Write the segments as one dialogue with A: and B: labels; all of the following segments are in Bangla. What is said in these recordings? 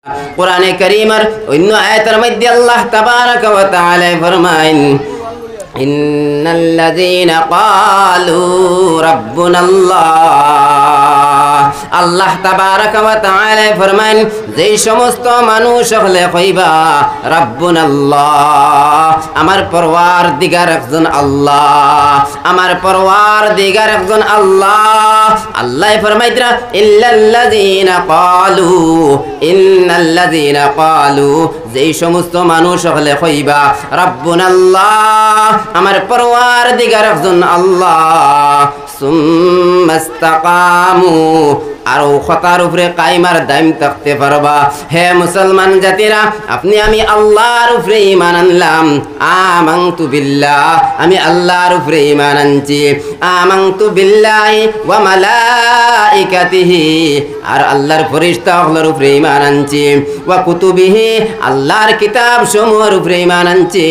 A: কোরআনে কারীমের অন্য আয়াতের মধ্যে আল্লাহ তাবারাকা ওয়া তাআলা ফরমায়েন ইন্নাল্লাযীনা ক্বালু রাব্বুনাল্লাহ আল্লাহ তাবারাকা ওয়া তাআলা ফরমান যে সমস্ত মানুষ হলে কইবা রাব্বুনাল্লাহ আমার পরওয়ারদিগার একজন আল্লাহ আমার পরওয়ারদিগার একজন আল্লাহ আল্লাহ ফরমাইতরা ইন্নাল্লাযীনা ক্বালু যে সমস্ত মানুষ হলে কইবা রাব্বুনাল্লাহ আমার পরওয়ারদিগার একজন আল্লাহ সুম্মাস্তাকামু আর খতার উপরে কাইমার দাইম থাকতে পারবা। হে মুসলমান জাতিরা, আপনি আমি আল্লাহর উপরে ঈমান আনলাম। আমানতু বিল্লাহ, আমি আল্লাহর উপরে ঈমান আনছি। আমানতু বিল্লাহি ওয়া মালাইকাতিহি, আর আল্লাহর ফেরেশতাগুলোর উপরে ঈমান আনছি। ওয়া কুতুবিহি, আল্লাহর কিতাব সমূহের উপরে ঈমান আনছি।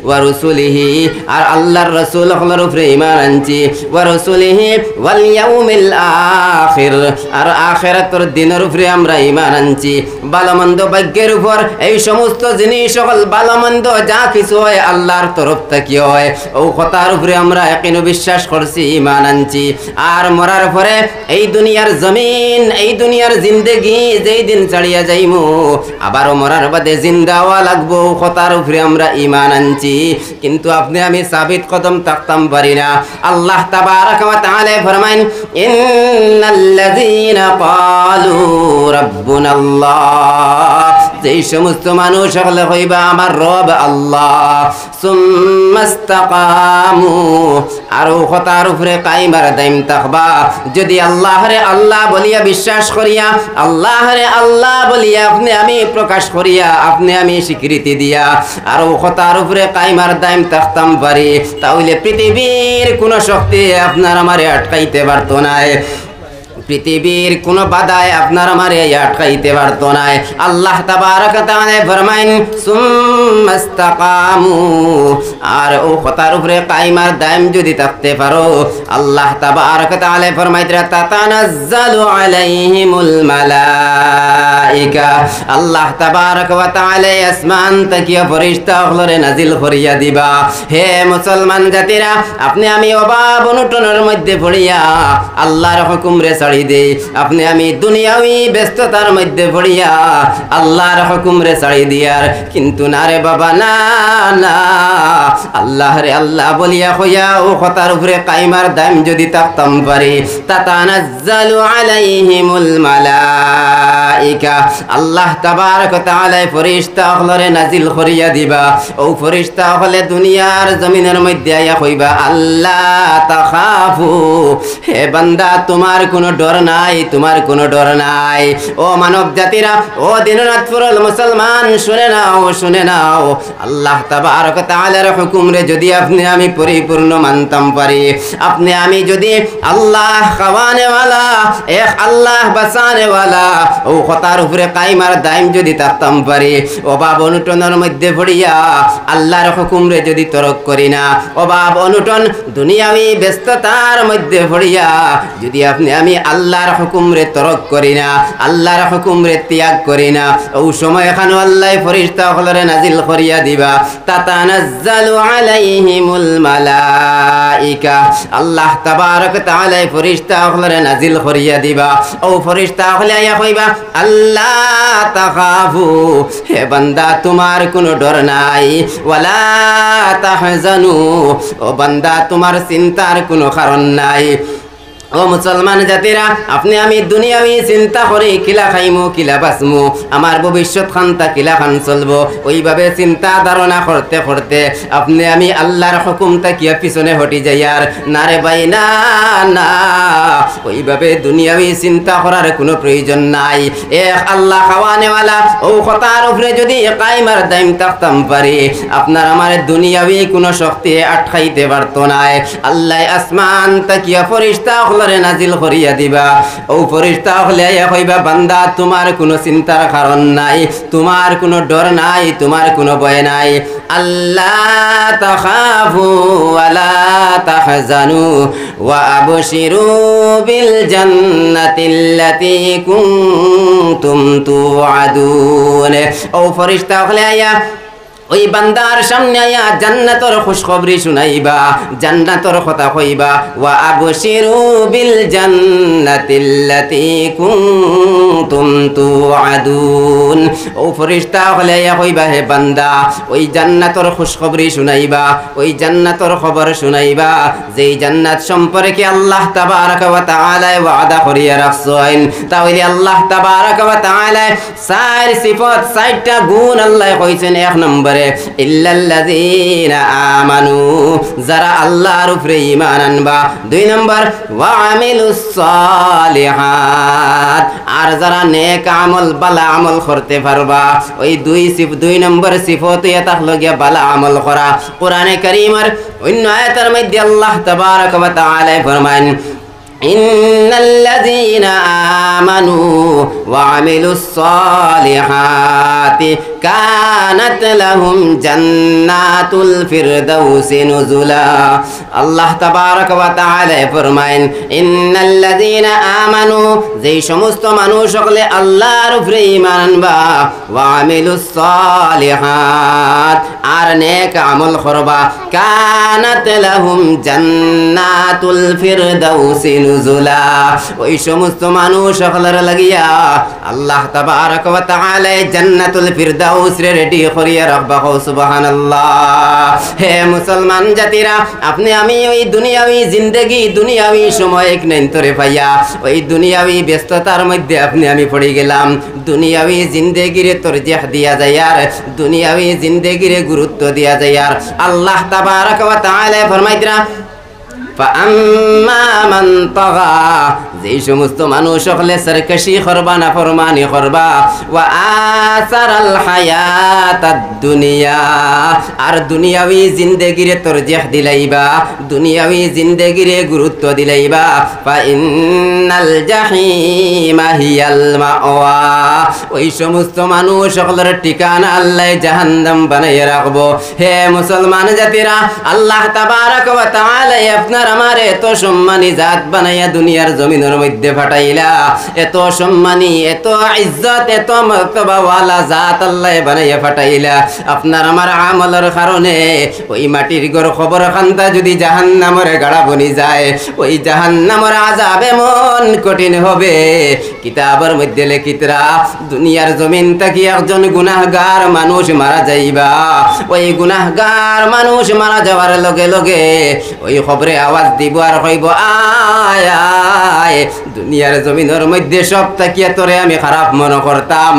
A: ওয়া রুসুলিহি, আর আল্লাহর রাসূলগুলোর উপরে ঈমান আনছি। ওয়া রুসুলিহি ওয়াল ইয়াউমিল আখির, আর আখিরাতের দিনের উপরে আমরা ঈমান আনছি। ভালো মন্দ ভাগ্যের উপর, এই সমস্ত জিনিস সকল ভালো মন্দ যা কিছু হয় আল্লাহর তরফ থেকে হয়, ও কথার উপরে আমরা ইয়াকিন বিশ্বাস করছি, ঈমান আনছি। আর মরার পরে এই দুনিয়ার জমিন, এই দুনিয়ার জিন্দেগি যেই দিন ছাড়িয়া যাইমু, আবারও মরার বাদে জিন্দা হওয়া লাগবো, কথার উপরে আমরা ঈমান আনছি। কিন্তু আপনি আমি সাবিত কদম থাকতাম পারি না। আল্লাহ তাবারাকা ওয়া তাআলা ফরমায়েন ইন্নাল্লাযীনা ক্বালু রাব্বুনাল্লাহ, যেই সমস্ত মানুষ হলে কইবা আমার রব আল্লাহ, সুম্মাস্তাকামু, আর কথার উপরে কায়েমার দাইম থাকবা। যদি আল্লাহরে আল্লাহ বলিয়া বিশ্বাস করিয়া, আল্লাহরে আল্লাহ বলিয়া আপনি আমি প্রকাশ করিয়া, আপনি আমি স্বীকৃতি দিয়া, আর কথার উপরে কায়েমার দাইম থাকতাম পারি, তাহলে পৃথিবীর কোন শক্তি আপনার আমারে আটকাইতে পারতো না। পৃথিবীর কোন বাধায় আপনার আমারে আটকাইতে পারতো না। আল্লাহ তাবারাকা তাআলা ফরমায়েন সুম্মাস্তাকামু, আর ও কথার উপরে কায়েমার দাইম যদি থাকতে পারো, আল্লাহ তাবারাকা তাআলা ফরমাইতরা তাতানাজ্জালু আলাইহিমুল মালাইকা, আল্লাহ তাবারাকা ওয়া তাআলা আসমান থেকে ফেরেশতাগুলোরে নাজিল করিয়া দিবা। হে মুসলমান জাতিরা, আপনি আমি অভাব অনটনের মধ্যে পড়িয়া আল্লাহর হুকুম রে ছাড়ি দেই, আপনি আমি দুনিয়াবি ব্যস্ততার মধ্যে পড়িয়া আল্লাহর হুকুম রে ছাড়ি দিয়ার, কিন্তু না রে বাবা, না না, আল্লাহ রে আল্লাহ বলিয়া কইয়া ও কথার উপরে কায়েমার দাইম যদি থাকতাম পারি, তাতানাজ্জালু আলাইহিমুল মালাইকা, আল্লাহ তাবারাকা ওয়া তাআলা ফেরেশতাগুলোরে নাজিল করিয়া দিবা। ও ফেরেশতাগুলো দুনিয়ার জমিনের মধ্যে আইয়া কইবা আল্লাহ তাখাফু, হে বান্দা তোমার কোনো ডর নাই, তোমার কোনো ডর নাই। ও মানব জাতিরা, ও দিনরাত ফুরল মুসলমান, শুনে নাও, শুনে নাও, আল্লাহ তাবারাকা ওয়া তাআলার হুকুম রে যদি আপনি আমি পরিপূর্ণ মানতাম পারি, আপনি আমি যদি আল্লাহ খাওয়ানে ওয়ালা, এক আল্লাহ বাঁচানে ওয়ালা, ও কথার উপরে কায়েমার দাইম যদি থাকতাম পারি, অভাব অনটনের মধ্যে পড়িয়া আল্লাহর হুকুম রে যদি তরক করি না, অভাব অনটন দুনিয়াবি ব্যস্ততার মধ্যে পড়িয়া যদি আপনি আমি আল্লাহর হুকুম রে তরক করি না, আল্লাহর হুকুম রে ত্যাগ করি না, ও সময় এখানে আল্লাহ ফেরেশতাগুলোরে নাজিল করিয়া দিবা। তাতানাজ্জালু আলাইহিমুল মালাইকা, আল্লাহ তাবারাকা ওয়া তাআলা ফেরেশতাগুলোরে নাজিল করিয়া দিবা। ও ফেরেশতাগুলো আইয়া কইবা আল্লাহ তাখাফু, হে বান্দা তোমার কোনো ডর নাই, ওয়ালা তাহজানু, ও বান্দা তোমার চিন্তার কোনো কারণ নাই। ও মুসলমান জাতিরা, আপনি আমি দুনিয়াবি চিন্তা করি কিলা খাইমু, কিলা বাঁচমু, আমার ভবিষ্যৎ খানটা কিলা খান চলবো, ওইভাবে চিন্তা ধারণা করতে করতে আপনি আমি আল্লাহর হুকুমটা কিয়া পিছনে হটি যাই। আর না রে ভাই, না না, ওইভাবে দুনিয়াবি চিন্তা করার কোনো প্রয়োজন নাই। এক আল্লাহ খাওয়ানেওয়ালা, ও কথার উপরে যদি কায়েমার দাইম থাকতাম পারি, আপনার আমার দুনিয়াবি কোনো শক্তি আটকাইতে পারতো না। আল্লাহ আসমান তাকিয়া ফেরেশতা হলরে নাজিল করিয়া দিবা। ও ফেরেশতা হলে কইবা বান্দা তোমার কোনো চিন্তার কারণ নাই, তোমার কোনো ডর নাই, তোমার কোনো ভয় নাই। আল্লাহ তাখাফু ওয়ালা তাহজানু ওয়া আবশিরু বিল জান্নাতিল্লাতী কুনতুম তুআদুন। ও ফেরেশতা হলে ওই বান্দার সামনে আয়া জান্নাতর খুশখবরি শুনাইবা, জান্নাতর কথা কইবা। ওয়া আবশিরু বিল জান্নাতিল্লাতী কুনতুম তুআদুন। ও ফেরেশতা হলে কইবা হে বান্দা ওই জান্নাতর খুশখবরি শুনাইবা, ওই জান্নাতর খবর শুনাইবা যেই জান্নাত সম্পর্কে আল্লাহ তাবারক ওয়া তাআলা ওয়াদা করিয়া রাখছেন। তাহলে আল্লাহ তাবারক ওয়া তাআলা চার সিফত, চারটা গুণ আল্লাহ কইছেন। এক নম্বরে ইল্লাল্লাযীনা আমানু, যারা আল্লাহর উপরে ঈমান আনবা। দুই নম্বর ওয়া আমিলুস সালিহাত, আর যারা নেক আমল ভালো আমল করতে পারবা। ওই দুই নম্বর সিফত থাকলো গিয়া ভালো আমল করা। কোরআনে কারীমের অন্য আয়াতের মধ্যে আল্লাহ তাবারক ওয়া তাআলা ফরমান ইন্নাল্লাযীনা আমানু ওয়া আমিলুস সালিহাতি কানাত লাহুম জান্নাতুল ফিরদাউসি নুজুলা। আল্লাহ তাবারক ওয়া তাআলা ফরমায়েন ইন্নাল্লাযীনা আমানু, যেই সমস্ত মানুষ সকলে আল্লাহর উপরে ঈমান আনবা, ওয়া আমিলুস সালিহাত, আর নেক আমল করবা, কানাত লাহুম জান্নাতুল ফিরদাউসি নুজুলা। ওই সমস্ত মানুষ সকলের লাগিয়া আল্লাহ তাবারক ওয়া তাআলা জান্নাতুল ফিরদাউস রে রেডি করিয়া রাখবা। সুবহানাল্লাহ। হে মুসলমান জাতিরা, আপনি আমি ওই দুনিয়াবি জিন্দেগি, দুনিয়াবি সময় নেন্তরে পাইয়া ওই দুনিয়াবি ব্যস্ততার মধ্যে আপনি আমি পড়ে গেলাম। দুনিয়াবি জিন্দেগিরে তরজিহ দিয়া যায়, আর দুনিয়াবি জিন্দেগিরে গুরুত্ব দিয়া যায়। আর আল্লাহ তাবারক ওয়া তাআলা ফরমাইতরা ফাআম্মা মান তাগা, যেই সমস্ত মানুষ সকলে সরকশি করবা, নাফরমানি করবা, ওয়া আসারাল হায়াতাদ দুনিয়া, আর দুনিয়াবি জিন্দেগিরে তরজিহ দিলাইবা, দুনিয়াবি জিন্দেগিরে গুরুত্ব দিলাইবা, ফা ইন্নাল জাহিমা হিয়াল মাওয়া, ওই সমস্ত মানুষ সকলের ঠিকানা আল্লাহ জাহান্নাম বানাইয়া রাখবো। হে মুসলমান জাতিরা, আল্লাহ তাবারক ওয়া তাআলা আপনার আমার এত সম্মানী জাত বানাইয়া দুনিয়ার জমিনের মধ্যে ফাটাইলা, এত সম্মানী, এত ইজ্জত, এত মর্তবাওয়ালা জাত আল্লাহ বানাইয়া ফাটাইলা। আপনার আমার আমলের কারণে ওই মাটির ঘর খবর খান্তা যদি জাহান্নামের গাড়া বনি যায়, ওই জাহান্নামের আযাব এমন কঠিন হবে। কিতাবের মধ্যে লিখিতরা দুনিয়ার জমিন থেকে একজন গুনাহগার মানুষ মারা যাইবা, ওই গুনাহগার মানুষ মারা যাওয়ার লগে লগে ওই খবরে আওয়াজ দিব আর কইব আয় আয়, দুনিয়ার জমিনের মধ্যে সব তাকিয়া তোরে আমি খারাপ মনে করতাম।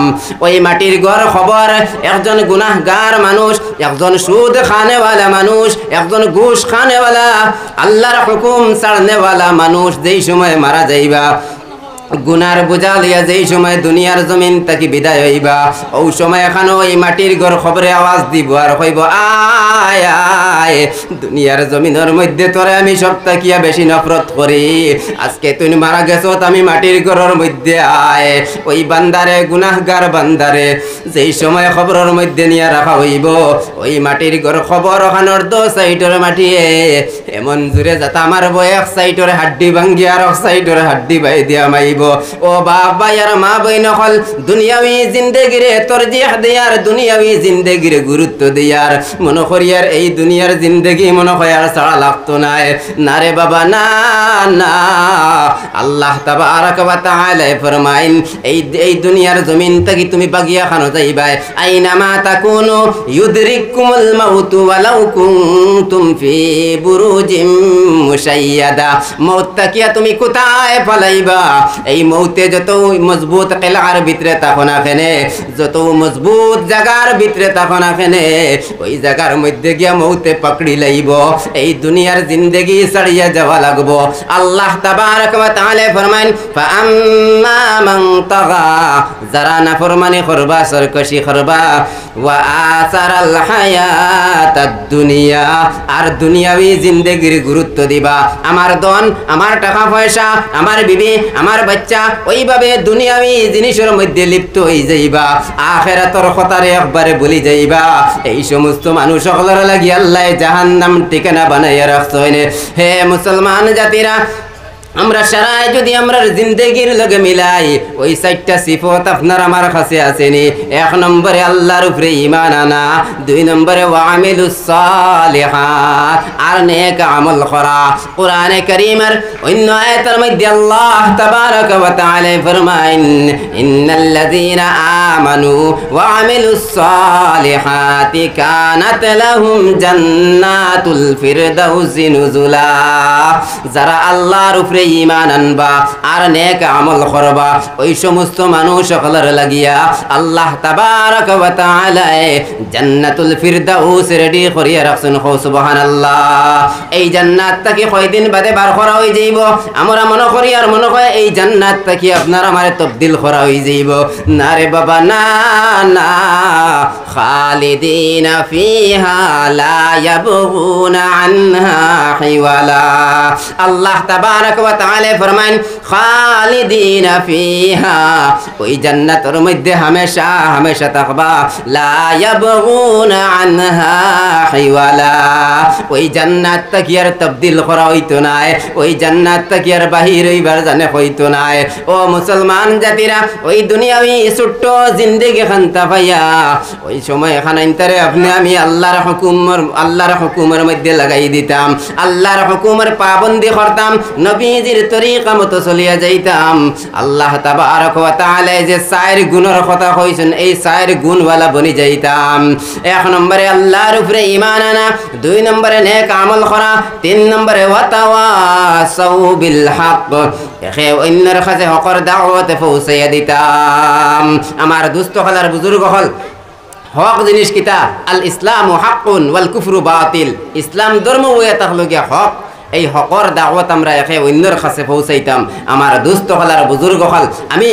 A: ওই মাটির ঘর খবর একজন গুনাহগার মানুষ, একজন সুদ খানেওয়ালা মানুষ, একজন ঘুষ খানেওয়ালা, আল্লাহর হুকুম ছাড়নেওয়ালা মানুষ যেই সময় মারা যাইবা, গুনার বোঝা লিয়া যেই সময় দুনিয়ার জমিন তাকে বিদায় হইবা, ওই সময় এখানে ওই মাটির ঘর খবরে আওয়াজ দিব আর কইব আয় আয়, দুনিয়ার জমিনের মধ্যে তোরে আমি সব তাকিয়া বেশি নফরত করি, আজকে তুই মারা গেছ, আমি মাটির ঘরের মধ্যে আয়। ওই বান্দারে, গুনাহগার বান্দারে যেই সময় খবরের মধ্যে নিয়ে রাখা হইব, ওই মাটির ঘর খবর ওখানোর 2 সাইডের মাটিয়ে এমন জুড়ে যাতে আমার এক সাইডের হাড্ডি ভাঙ্গি আর এক সাইডের হাড্ডি বাই দিয়া মাইব। ও বাবা আর মা বইন হল, দুনিয়াবি জিন্দেগিরে তরজিহ দিয়ার, দুনিয়াবি জিন্দেগিরে গুরুত্ব দিয়ার, মনে করিয়ার এই দুনিয়ার জিন্দেগি মনে হয় আর ছাড়া লাগতো না। না রে বাবা, না না। আল্লাহ তাবারক ওয়া তাআলা ফরমাইন এই দুনিয়ার জমিন থেকে তুমি বাগিয়া খানো যাইবাই, আইনামা তাকুনু ইউদরিকুমুল মাউতু ওয়ালাউ কুনতুম ফি বুরুজিম মুশাইয়াদা, মউত তাকিয়া তুমি কোথায় পালাইবা, এই মৌতে যত মজবুত কেলার ভিতরে থাকো না কেনে, যত মজবুত জায়গার ভিতরে থাকো না কেনে, ওই জায়গার মধ্যে গিয়া মৌতে পাকড়ি লাইব, এই দুনিয়ার জিন্দেগি ছাড়িয়া যাওয়া লাগবো। আল্লাহ তাবারক ওয়া তাআলা ফরমান ফাআম্মা মান তাগা, যারা নাফরমানি করবা, সরকশি করবা, ওয়া আসারাল হায়াতাদ দুনিয়া, আর দুনিয়াবি জিন্দেগির গুরুত্ব দিবা, আমার ধন, আমার টাকা পয়সা, আমার বিবি, আমার বাচ্চা, ওইভাবে দুনিয়াবি জিনিসের মধ্যে লিপ্ত হয়ে যাইবা, আখিরাতের কথারে একবারে ভুলি যাইবা, এই সমস্ত মানুষ সকলের লাগি আল্লাহ জাহান্নাম ঠিকানা বানাইয়া রাখছেন। হে মুসলমান জাতিরা, আমরা সারাই যদি আমরা জিন্দেগির লগে মিলাই, ওই 4টা সিফত আপনার আমার কাছে আসেনি। 1 নম্বরে আল্লাহর উপরে ঈমান আনা, 2 নম্বরে ওয়ামিলুস সালিহাত, আর নেক আমল করা। কোরআনে কারীমের অন্য আয়াতের মধ্যে আল্লাহ তাবারক ওয়া তাআলা ফরমায়েন ইন্নাল্লাযীনা আমানু ওয়া আমিলুস সালিহাতি কানাত লাহুম জান্নাতুল ফিরদাউসি নুজুলা, যারা আল্লাহর উপরে ঈমান আনবা আর নেক আমল করবা, ওই সমস্ত মানুষ সকলের লাগিয়া আল্লাহ তাবারক ওয়া তাআলা জান্নাতুল ফিরদাউস রেডি করিয়া রাখছেন। সুবহানাল্লাহ। এই জান্নাত থেকে কয়দিন বাদে বার করা হয়ে যাইব, আমরা মনে করি আর মনে হয় এই জান্নাত থেকে আপনার আমার তবদিল করা হয়ে যাইব। না রে বাবা, না না, খালিদিনা ফিহা লা ইয়াবগুনা আনহা হিওয়ালা। আল্লাহ তাবারক ওয়া তাআলা ফরমান খালিদিনা ফিহা, ওই জান্নাতের মধ্যে হামেশা হামেশা থাকবা, লা ইয়াবগুনা আনহা হিওয়ালা। ওই জান্নাত থেকে আর তবদিল করা হইতো না, ওই জান্নাত থেকে আর বাহির হইবার জানে হইতো না। ও মুসলমান জাতিরা, ওই দুনিয়াবি ছোট্ট জিন্দেগি খান্তা পাইয়া ওই সময় খানাইতারে আপনি আমি আল্লাহর হুকুমের মধ্যে লাগাই দিতাম, আল্লাহর হুকুমের পাবন্দি করতাম, নবীজির তরিকা মতো চলিয়া যাইতাম। আল্লাহ তাবারক ওয়া তাআলা যে 4 গুণের কথা কইছেন, এই 4 গুণওয়ালা বনি যাইতাম। 1 নম্বরে আল্লাহর উপরে ঈমান আনা, 2 নম্বরে নেক আমল করা, 3 নম্বরে ওয়া তাওয়াসাউ বিল হক, একে অন্যের কাছে হকর দাওয়াত পৌঁছাইয়া দিতাম। আমার দুস্থ হলার বুজুর্গ হল, হক জিনিস কিতা? আল ইসলামু হাক্কুন ওয়াল কুফরু বাতিল। ইসলাম ধর্ম হইয়া থাকলো গিয়া হক, এই হকর দাওয়াত আমরা একে অন্যের কাছে পৌঁছাইতাম। আমার দুস্থ হলার বুজুর্গ হল, আমি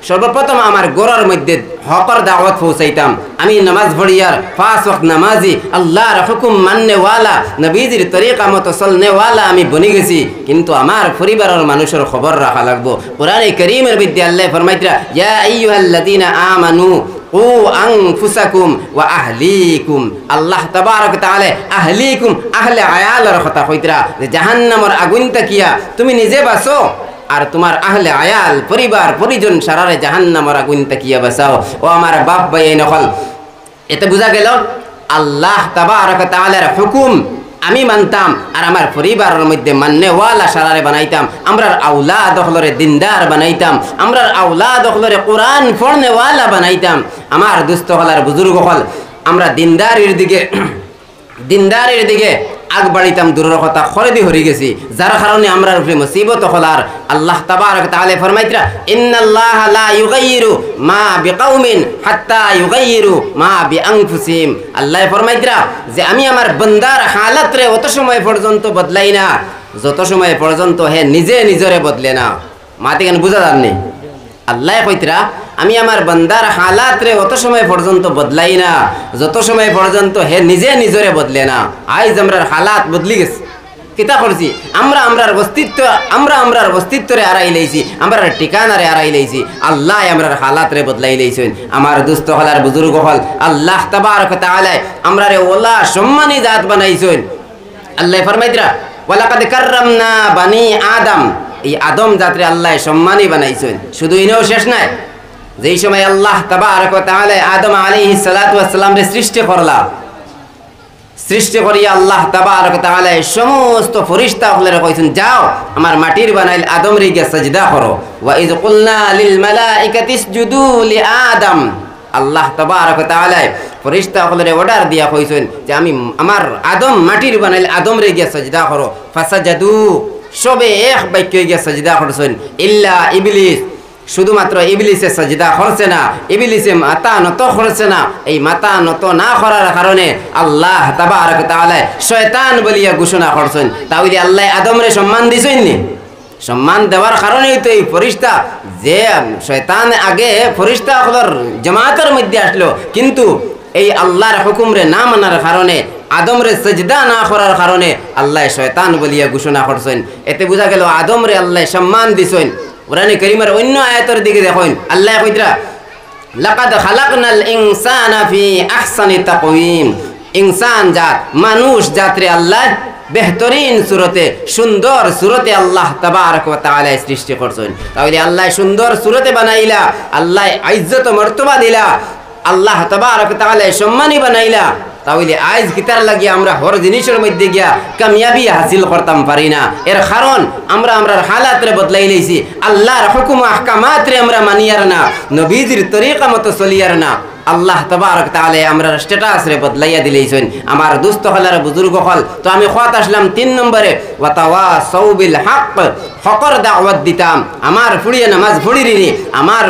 A: সর্বপ্রথম আমার গোড়ার মধ্যে হকর দাওয়াত পৌঁছাইতাম। আমি নামাজ পড়িয়ার 5 ওয়াক্ত নামাজি, আল্লাহর হুকুম মাননেওয়ালা, নবীজির তরিকা মতো চলনেওয়ালা আমি বনি গেছি, কিন্তু আমার পরিবারের মানুষের খবর রাখা লাগবো। কোরআনে কারীমের মধ্যে আল্লাহ ফরমাইতরা ইয়া আইয়ুহাল্লাযীনা আমানু কু আনফুসাকুম ওয়া আহলিকুম। আল্লাহ তাবারক ওয়া তাআলা আহলিকুম, আহলে আয়ালের কথা কইতরা, যে জাহান্নামের আগুন তাকিয়া তুমি নিজে বাঁচো আর তোমার আহলে আয়াল পরিবার পরিজন সারারে জাহান্নামের আগুন তাকিয়া বাঁচাও। ও আমার বাপ ভাই নকল, এতে বোঝা গেল আল্লাহ তাবারক ওয়া তাআলার হুকুম আমি মানতাম আর আমার পরিবারের মধ্যে মান্যওয়ালা সারারে বানাইতাম। আমরার আওলাদ হলরে দিনদার বানাইতাম, আমরার আওলাদ হলরে কোরআন পড়নেওয়ালা বানাইতাম। আমার দুস্থ হলার বুজুর্গ হল, আমরা দিনদারের দিকে আগ বাড়িতাম, দূরের কথা খরদি হরি গেছি, যার কারণে আমরা উপরে মুসিবত হলার। আল্লাহ তাবারক ওয়া তাআলা ফরমাইতরা ইন্নাল্লাহা লা ইউগাইয়িরু মা বিকাউমিন হাত্তা ইউগাইয়িরু মা বিআনফুসিহিম। আল্লাহ ফরমাইতরা যে আমি আমার বান্দার হালাত রে অত সময় পর্যন্ত বদলাই না যত সময় পর্যন্ত হে নিজে নিজরে বদলে না। মাতে কেন বুঝা যাননি? আল্লাহ কইতরা আমি আমার বান্দার হালাত রে অত সময় পর্যন্ত বদলাই না যত সময় পর্যন্ত হে নিজে নিজরে বদলে না। আজ আমরার হালাত বদলি গেছে, কিতা করছি আমরা আমরার অস্তিত্বরে আড়াই লাইছি, আমরার ঠিকানারে আড়াই লাইছি। আল্লাহ আমরার হালাত রে বদলাই লাইছেন। আমার দুস্থ হলার বুজুর্গ হল, আল্লাহ তাবারক ওয়া তাআলা আমরারে ওলা সম্মানী জাত বানাইছেন। আল্লাহ ফরমাইতরা ওয়ালাকাদ কাররামনা বানি আদম, এই আদম জাতরে আল্লাহ সম্মানী বানাইছেন। শুধু ইনেও শেষ নাই, যেই সময় আল্লাহ তাবারক ওয়া তাআলা আদম আলাইহিস সালাতু ওয়াস সালামরে সৃষ্টি করিয়া আল্লাহ তাবারক ওয়া তাআলা সমস্ত ফেরেশতা হলরে কইছেন যাও আমার মাটির বানাইল আদম রে গিয়া সাজদা করো। ওয়া ইয কুলনা লিল মালাইকাতি ইসজুদু লি আদম, আল্লাহ তাবারক ওয়া তাআলা ফেরেশতা হলরে অর্ডার দিয়া কইছেন যে আমি আমার আদম মাটির বানাইল আদম রে গিয়া সাজদা করো। ফাসাজাদু, সবে এক বাক্য গিয়া সাজদা করছেন ইল্লা ইবলিস, শুধুমাত্র ইবলিসে সাজদা করছে না, ইবলিসে মাথা নত করছে না। এই মাথা নত না করার কারণে আল্লাহ তাবারক ওয়া তাআলা শয়তান বলিয়া ঘোষণা করছেন। তাহলে আল্লাহ আদমরে সম্মান দিছেন নি? সম্মান দেওয়ার কারণেই তো এই ফেরেশতা, যে শয়তান আগে ফেরেশতা হলোর জামাতের মধ্যে আসলো, কিন্তু এই আল্লাহর হুকুমরে না মানার কারণে, আদমরে সাজদা না করার কারণে আল্লাহ শয়তান বলিয়া ঘোষণা করছেন। এতে বোঝা গেল আদমরে আল্লাহ সম্মান দিছেন। কোরআনে কারীমের অন্য আয়াতের দিকে দেখুন, আল্লাহ কইতরা লাকাদ খালাকনাল ইনসানা ফি আহসানি তাকওয়িম, ইনসান জাত মানুষ জাতরে আল্লাহ বেহতরিন সুরতে, সুন্দর সুরতে আল্লাহ তাবারক ওয়া তাআলা সৃষ্টি করছেন। তাহলে আল্লাহ সুন্দর সুরতে বানাইলা, আল্লাহ ইজ্জত মর্তবা দিলা, আল্লাহ তাবারক ওয়া তাআলা সম্মানী বানাইলা। তাহলে আজ কিতার লাগি আমরা হর জিনিসের মধ্যে গিয়া কামিয়াবি হাসিল করতাম পারি না। এর কারণ আমরা আমরার হালাতরে বদলাই লইছি, আল্লাহর হুকুম আহকামাতরে আমরা মানিয়ার না, নবীজির তরিকা মতো চলিয়ার না। আল্লাহ তাবারক তাআলা আমরা স্ট্যাটাস রে বদলাইয়া দিলেইছেন। আমার দোস্ত হলার বুজুর্গ হল, তো আমি খোয়াত আসলাম 3 নম্বরে, ওয়া তাওয়াসাউ বিল হক, হকর দাওয়াত দিতাম। আমার ফুড়িয়ে নামাজ ফুড়িরিনি, আমার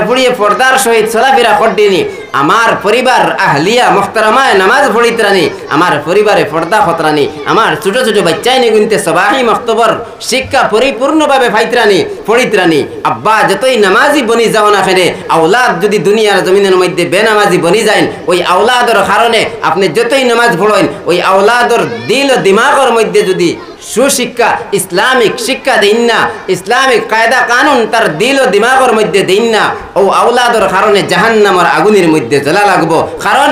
A: ফুড়িয়ে পর্দার সহিত চলাফেরা করদিনি, আমার পরিবার আহলিয়া মুহতারামায় নামাজ পড়িতরানি, আমার পরিবারে পর্দা খতরানি, আমার ছোট ছোট বাচ্চাই নিগুনতে সবাহি মক্তবর শিক্ষা পরিপূর্ণভাবে ফাইতরানি পড়িতরানি। আব্বা যতই নামাজি বনি যাও না কেন, আওলাদ যদি দুনিয়ার জমিনের মধ্যে বেনামাজি বনি যায়, ওই আওলাদর কারণে আপনি যতই নামাজ পড়েন, ওই আওলাদর দিল ও দিমাগের মধ্যে যদি সুশিক্ষা ইসলামিক শিক্ষা দিন না, ইসলামিক কায়দা কানুন তার দিল ও দিমাগের মধ্যে দিন না, ও আওলাদর কারণে জাহান্নামের আগুনের মধ্যে জ্বলা লাগবো। কারণ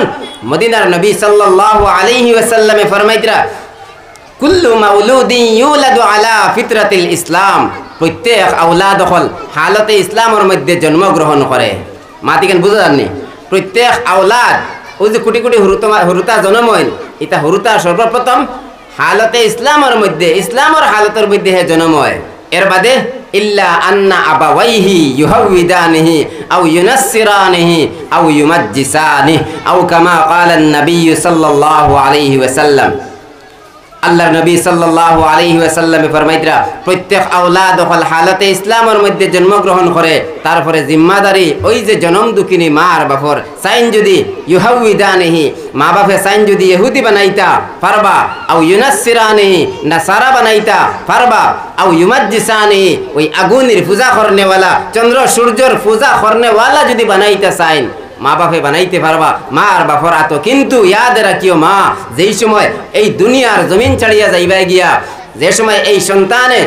A: মদিনার নবী সাল্লাল্লাহু আলাইহি ওয়াসাল্লামে ফরমাইতরা কুল্লু মাউলুদিন ইউলাদু আলা ফিতরাতিল ইসলাম, প্রত্যেক আওলাদ হল হালতে ইসলামের মধ্যে জন্মগ্রহণ করে। মাতিকেন বুঝা যাননি? প্রত্যেক আওলাদ, ওই যে কোটি কোটি হুরুতা জন্ম হয়, এটা হুরুতা সর্বপ্রথম হালতে ইসলামের মধ্যে, ইসলামের হালতের মধ্যে হে জন্ম হয়। এর বাদে ইল্লা আন্না আবাওয়াইহি ইউহাউইদানিহি আও ইউনাসসিরানিহি আও ইউমাজ্জিসানিহি আও কামা ক্বালা an-নবী সাল্লাল্লাহু আলাইহি ওয়াসাল্লাম। আল্লাহর নবী সাল্লাল্লাহু আলাইহি ওয়াসাল্লামে ফরমাইতরা প্রত্যেক আওলাদ হল হালতে ইসলামের মধ্যে জন্মগ্রহণ করে, তারপরে জিম্মাদারি ওই যে জনম দুঃখিনী মার বাপর সাইন যদি ইউহাউইদানিহি, মা বাপে সাইন যদি ইহুদি বানাইতা পারবা, আও ইউনাসসিরানিহি নাসারা বানাইতা পারবা, আও ইউমাজ্জিসানিহি ওই আগুনের পূজা করনেওয়ালা, চন্দ্র সূর্যর পূজা করনেওয়ালা যদি বানাইতা সাইন, মা বাপে বানাইতে পারবা, মার বাপর আতো। কিন্তু ইয়াদ রাখিও মা, যেই সময় এই দুনিয়ার জমিন ছাড়িয়া যাইবা গিয়া, যে সময় এই সন্তানে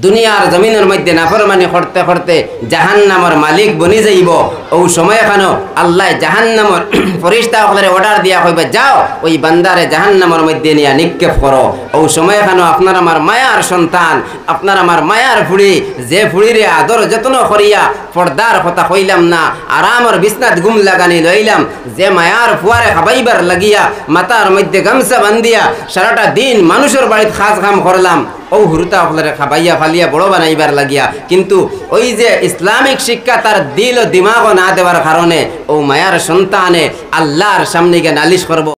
A: দুনিয়ার জমিনের মধ্যে নাফরমানি করতে করতে জাহান্নামের মালিক বনি যাইব, ও সময় এখানো আল্লাহ জাহান্নামের ফেরেশতা সকলের অর্ডার দিয়া কইবে যাও ওই বান্দারে জাহান্নামের মধ্যে নিয়ে নিক্ষেপ করো। ও সময় এখানো আপনার আমার মায়ার সন্তান, আপনার আমার মায়ার ফুড়ি, যে ফুড়িরে আদর যত্ন করিয়া পর্দার কথা কইলাম না, আরামর বিছনাত ঘুম লাগানি লইলাম, যে মায়ার ফুয়ারে খাবাইবার লাগিয়া মাথার মধ্যে গামছা বান্ধিয়া সারাটা দিন মানুষের বাড়িতে খাস কাম করলাম, ও হুরুতা আপনারা খাবাইয়া ফালিয়া বড় বানাইবার লাগিয়া, কিন্তু ওই যে ইসলামিক শিক্ষা তার দিল ও দিমাগও না দেওয়ার কারণে ও মায়ার সন্তানে আল্লাহর সামনে গিয়ে নালিশ করব।